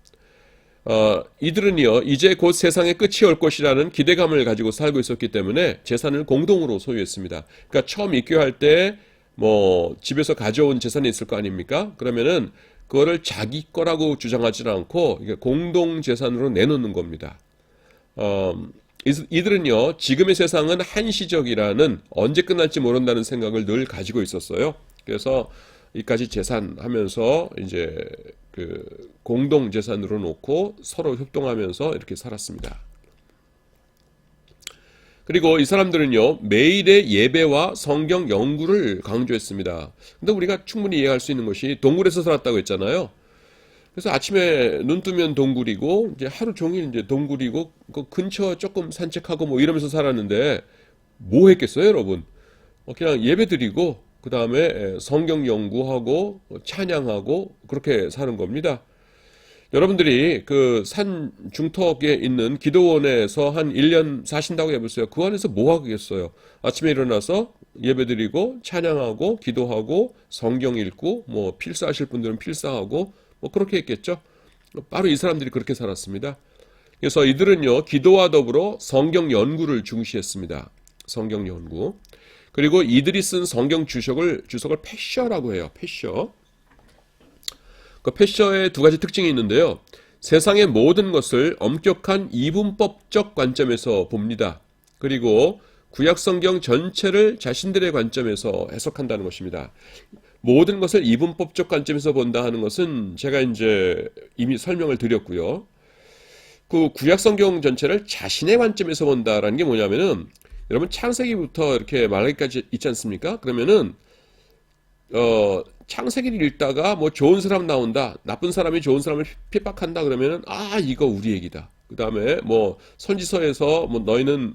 이들은요, 이제 곧 세상의 끝이 올 것이라는 기대감을 가지고 살고 있었기 때문에 재산을 공동으로 소유했습니다. 그러니까 처음 입교할 때 뭐 집에서 가져온 재산이 있을 거 아닙니까? 그러면은 그거를 자기 거라고 주장하지는 않고 이게 공동 재산으로 내놓는 겁니다. 이들은요, 지금의 세상은 한시적이라는 언제 끝날지 모른다는 생각을 늘 가지고 있었어요. 그래서 이까지 재산하면서 이제 그 공동 재산으로 놓고 서로 협동하면서 이렇게 살았습니다. 그리고 이 사람들은요, 매일의 예배와 성경 연구를 강조했습니다. 근데 우리가 충분히 이해할 수 있는 것이 동굴에서 살았다고 했잖아요. 그래서 아침에 눈 뜨면 동굴이고 이제 하루 종일 이제 동굴이고 그 근처 조금 산책하고 뭐 이러면서 살았는데 뭐 했겠어요, 여러분? 그냥 예배드리고 그 다음에 성경 연구하고 찬양하고 그렇게 사는 겁니다. 여러분들이 그 산 중턱에 있는 기도원에서 한 1년 사신다고 해보세요. 그 안에서 뭐 하겠어요? 아침에 일어나서 예배드리고 찬양하고 기도하고 성경 읽고 뭐 필사하실 분들은 필사하고 뭐 그렇게 했겠죠. 바로 이 사람들이 그렇게 살았습니다. 그래서 이들은요, 기도와 더불어 성경 연구를 중시했습니다. 성경 연구. 그리고 이들이 쓴 성경 주석을 패셔라고 해요. 패셔. 그 패셔의 두 가지 특징이 있는데요. 세상의 모든 것을 엄격한 이분법적 관점에서 봅니다. 그리고 구약 성경 전체를 자신들의 관점에서 해석한다는 것입니다. 모든 것을 이분법적 관점에서 본다 하는 것은 제가 이제 이미 설명을 드렸고요. 그 구약 성경 전체를 자신의 관점에서 본다라는 게 뭐냐면은 여러분 창세기부터 이렇게 말하기까지 있지 않습니까? 그러면은 창세기를 읽다가 뭐 좋은 사람 나온다, 나쁜 사람이 좋은 사람을 핍박한다 그러면은 이거 우리 얘기다. 그 다음에 뭐 선지서에서 뭐 너희는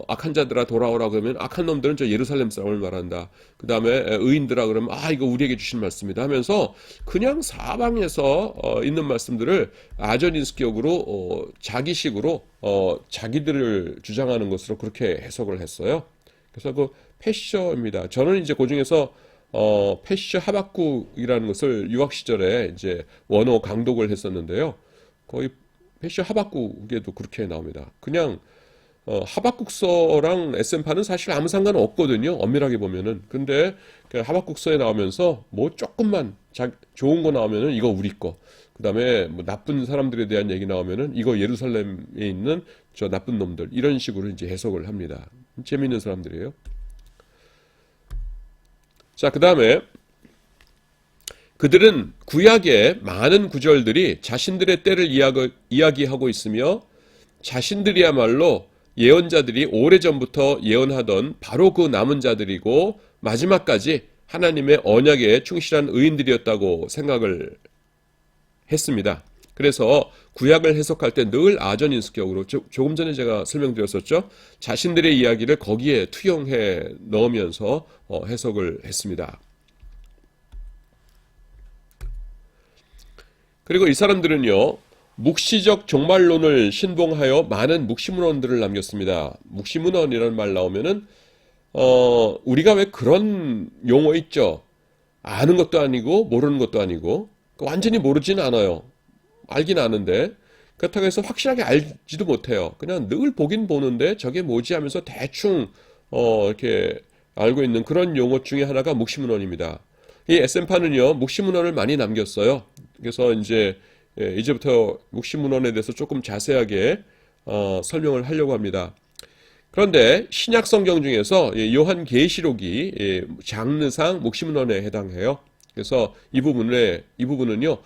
악한 자들아 돌아오라 그러면 악한 놈들은 저 예루살렘 사람을 말한다. 그 다음에 의인들아 그러면 이거 우리에게 주신 말씀이다 하면서 그냥 사방에서 있는 말씀들을 아전인수격으로 자기식으로 자기들을 주장하는 것으로 그렇게 해석을 했어요. 그래서 그 패셔입니다. 저는 이제 그 중에서 패셔 하박국이라는 것을 유학 시절에 이제 원어 강독을 했었는데요. 거의 패셔 하박국에도 그렇게 나옵니다. 그냥 하박국서랑 에센파는 사실 아무 상관 없거든요. 엄밀하게 보면은. 근데 그 하박국서에 나오면서 뭐 조금만 좋은 거 나오면은 이거 우리 거. 그다음에 뭐 나쁜 사람들에 대한 얘기 나오면은 이거 예루살렘에 있는 저 나쁜 놈들. 이런 식으로 이제 해석을 합니다. 재미있는 사람들이에요. 자, 그 다음에 그들은 구약의 많은 구절들이 자신들의 때를 이야기하고 있으며 자신들이야말로 예언자들이 오래전부터 예언하던 바로 그 남은 자들이고 마지막까지 하나님의 언약에 충실한 의인들이었다고 생각을 했습니다. 그래서 구약을 해석할 때 늘 아전인수격으로 조금 전에 제가 설명드렸었죠. 자신들의 이야기를 거기에 투영해 넣으면서 해석을 했습니다. 그리고 이 사람들은요, 묵시적 종말론을 신봉하여 많은 묵시문헌들을 남겼습니다. 묵시문헌이라는 말 나오면은 우리가 왜 그런 용어 있죠? 아는 것도 아니고 모르는 것도 아니고 완전히 모르지는 않아요. 알긴 아는데 그렇다고 해서 확실하게 알지도 못해요. 그냥 늘 보긴 보는데 저게 뭐지 하면서 대충 이렇게 알고 있는 그런 용어 중에 하나가 묵시문헌입니다. 이 에센파는요, 묵시문헌을 많이 남겼어요. 그래서 이제부터 묵시문헌에 대해서 조금 자세하게 설명을 하려고 합니다. 그런데 신약 성경 중에서 요한계시록이 장르상 묵시문헌에 해당해요. 그래서 이 부분은요,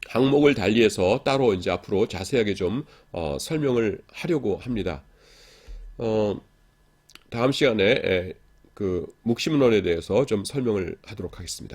항목을 달리해서 따로 이제 앞으로 자세하게 좀 설명을 하려고 합니다. 다음 시간에 그 묵시문헌에 대해서 좀 설명을 하도록 하겠습니다.